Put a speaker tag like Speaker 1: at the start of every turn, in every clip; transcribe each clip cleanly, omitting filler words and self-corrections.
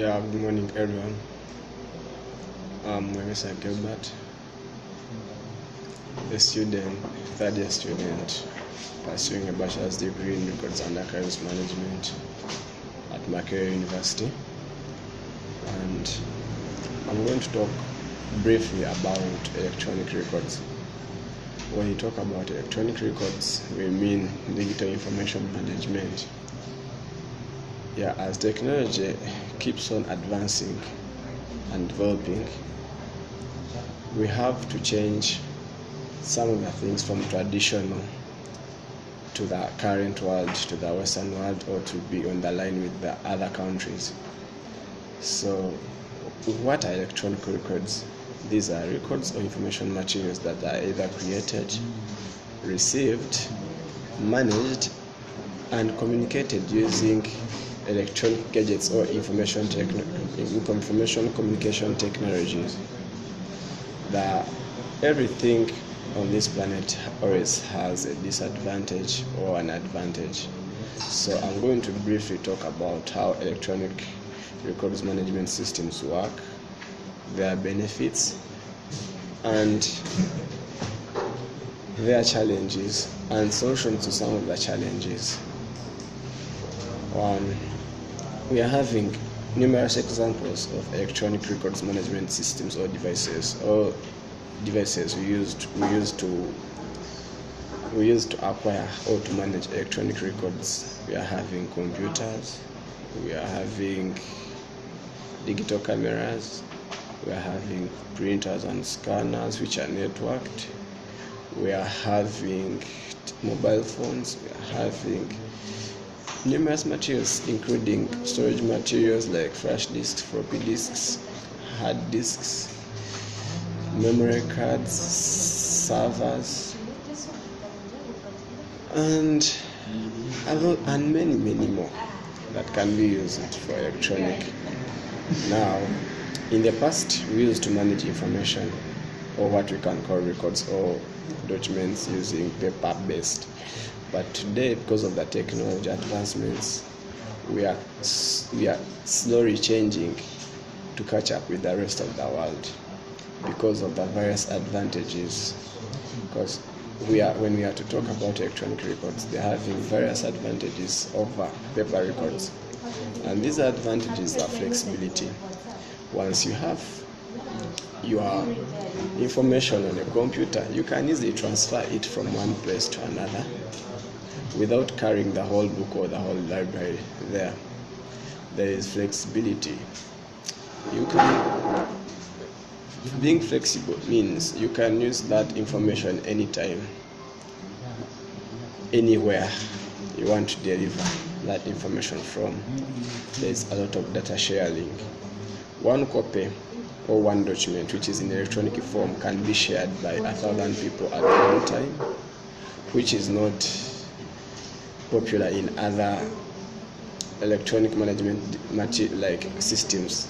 Speaker 1: Yeah, good morning everyone. I'm Mr. Gilbert, a student, third year student, pursuing a bachelor's degree in records and archives management at Makerere University. And I'm going to talk briefly about electronic records. When you talk about electronic records, we mean digital information management. Yeah, as technology keeps on advancing and developing, we have to change some of the things from traditional to the current world, to the Western world, or to be on the line with the other countries. So, what are electronic records? These are records or information materials that are either created, received, managed, and communicated using electronic gadgets or information communication technologies. Everything on this planet always has a disadvantage or an advantage. So I'm going to briefly talk about how electronic records management systems work, their benefits, and their challenges and solutions to some of the challenges. We are having numerous examples of electronic records management systems or devices we use to acquire or to manage electronic records. We are having computers, we are having digital cameras, we are having printers and scanners which are networked, we are having mobile phones, we are having numerous materials including storage materials like flash disks, floppy disks, hard disks, memory cards, servers, and many more that can be used for electronic. Now, in the past, we used to manage information or what we can call records or documents using paper-based. But today, because of the technology advancements, we are slowly changing to catch up with the rest of the world because of the various advantages. Because when we are to talk about electronic records, they are having various advantages over paper records. And these advantages are flexibility. Once you have your information on a computer, you can easily transfer it from one place to another without carrying the whole book or the whole library there. There is flexibility. Being flexible means you can use that information anytime, anywhere you want to deliver that information from. There is a lot of data sharing. One copy or one document which is in electronic form can be shared by 1,000 people at one time, which is not popular in other electronic management systems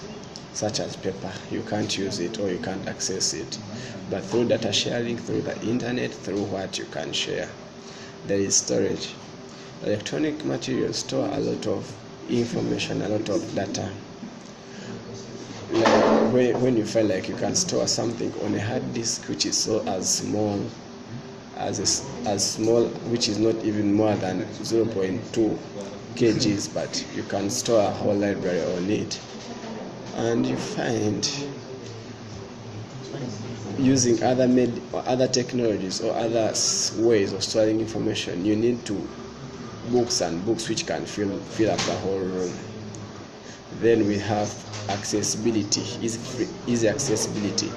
Speaker 1: such as paper. You can't use it or you can't access it. But through data sharing, through the internet, through what you can share, there is storage. Electronic materials store a lot of information, a lot of data. Like when you feel like you can store something on a hard disk which is small, which is not even more than 0.2 kgs, but you can store a whole library on it. And you find using other technologies or other ways of storing information, you need books which can fill up the whole room. Then we have accessibility, easy accessibility.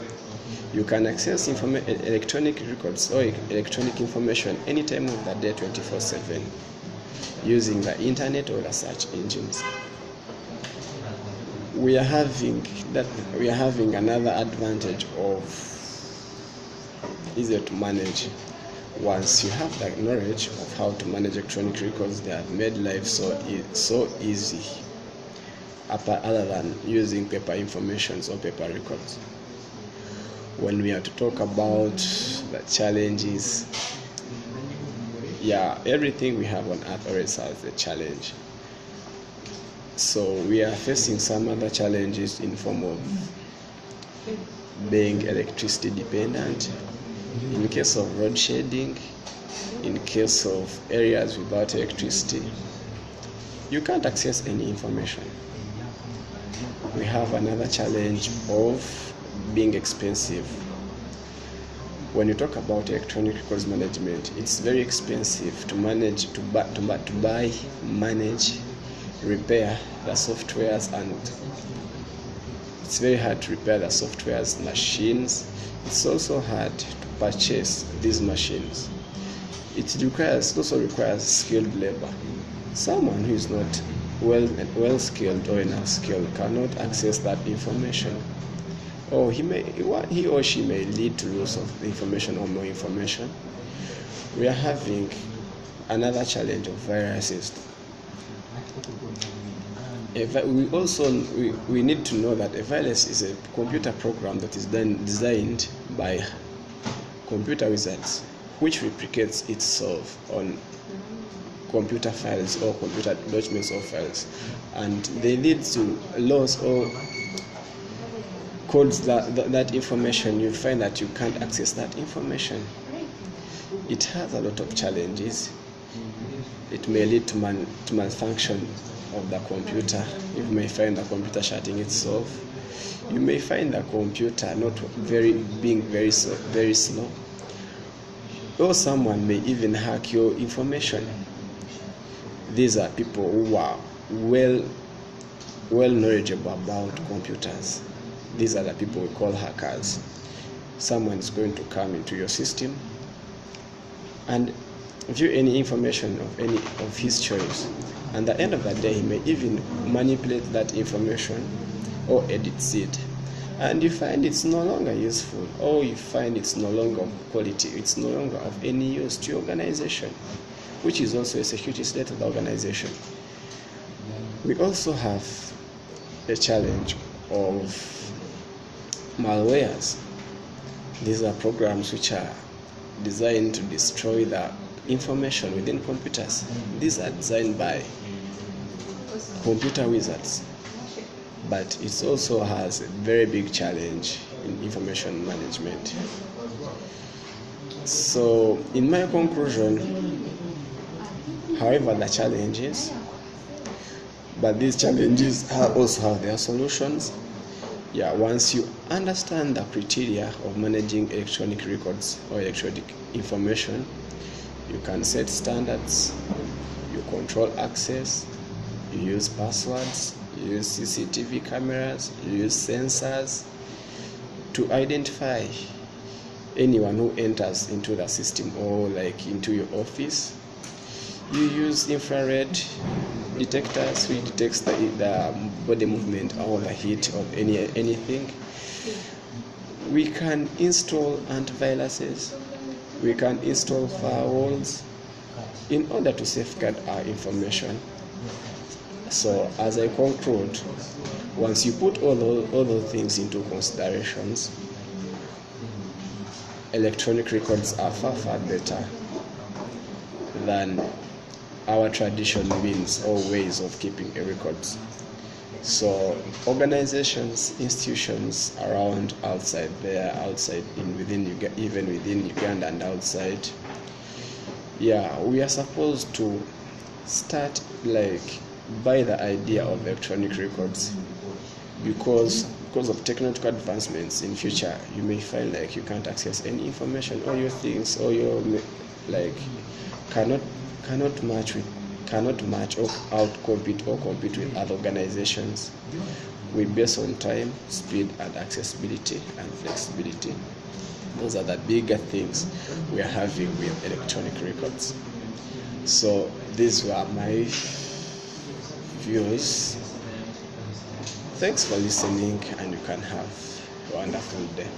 Speaker 1: You can access electronic records or electronic information any time of the day, 24/7, using the internet or the search engines. We are having another advantage of easier to manage. Once you have the knowledge of how to manage electronic records, they have made life so easy, other than using paper informations or paper records. When we are to talk about the challenges, everything we have on earth always has a challenge. So we are facing some other challenges in form of being electricity dependent, in case of road shading, in case of areas without electricity. You can't access any information. We have another challenge of being expensive. When you talk about electronic records management, it's very expensive to manage, to buy, manage, repair the softwares, and it's very hard to repair the softwares, machines. It's also hard to purchase these machines. It also requires skilled labor. Someone who is not well skilled or enough skilled cannot access that information, or he or she may lead to loss of the information or more information. We are having another challenge of viruses. We need to know that a virus is a computer program that is then designed by computer wizards, which replicates itself on computer files or computer documents or files, and they lead to loss or codes that information. You find that you can't access that information. It has a lot of challenges. It may lead to malfunction of the computer. You may find the computer shutting itself. You may find the computer not being very slow, or someone may even hack your information. These are people who are well knowledgeable about computers. These are the people we call hackers. Someone is going to come into your system and view any information of his choice, and at the end of the day he may even manipulate that information or edits it, and you find it's no longer useful, or you find it's no longer of quality, it's no longer of any use to your organization, which is also a security threat to the organization. We also have a challenge of malwares. These are programs which are designed to destroy the information within computers. These are designed by computer wizards, but it also has a very big challenge in information management. So in my conclusion, however the challenges, but these challenges also have their solutions. Once you understand the criteria of managing electronic records or electronic information, you can set standards, you control access, you use passwords, you use CCTV cameras, you use sensors to identify anyone who enters into the system or like into your office. You use infrared detectors which detects the body movement or the heat of anything. We can install antiviruses, we can install firewalls in order to safeguard our information. So as I conclude, once you put all those things into considerations, electronic records are far better than our traditional means or ways of keeping a records. So organizations, institutions around, outside there, even within Uganda and outside, we are supposed to start by the idea of electronic records, because of technological advancements in future, you may find like you can't access any information, or your things, or your cannot match or compete with other organizations. We base on time, speed, and accessibility and flexibility. Those are the bigger things we are having with electronic records. So these were my views. Thanks for listening, and you can have a wonderful day.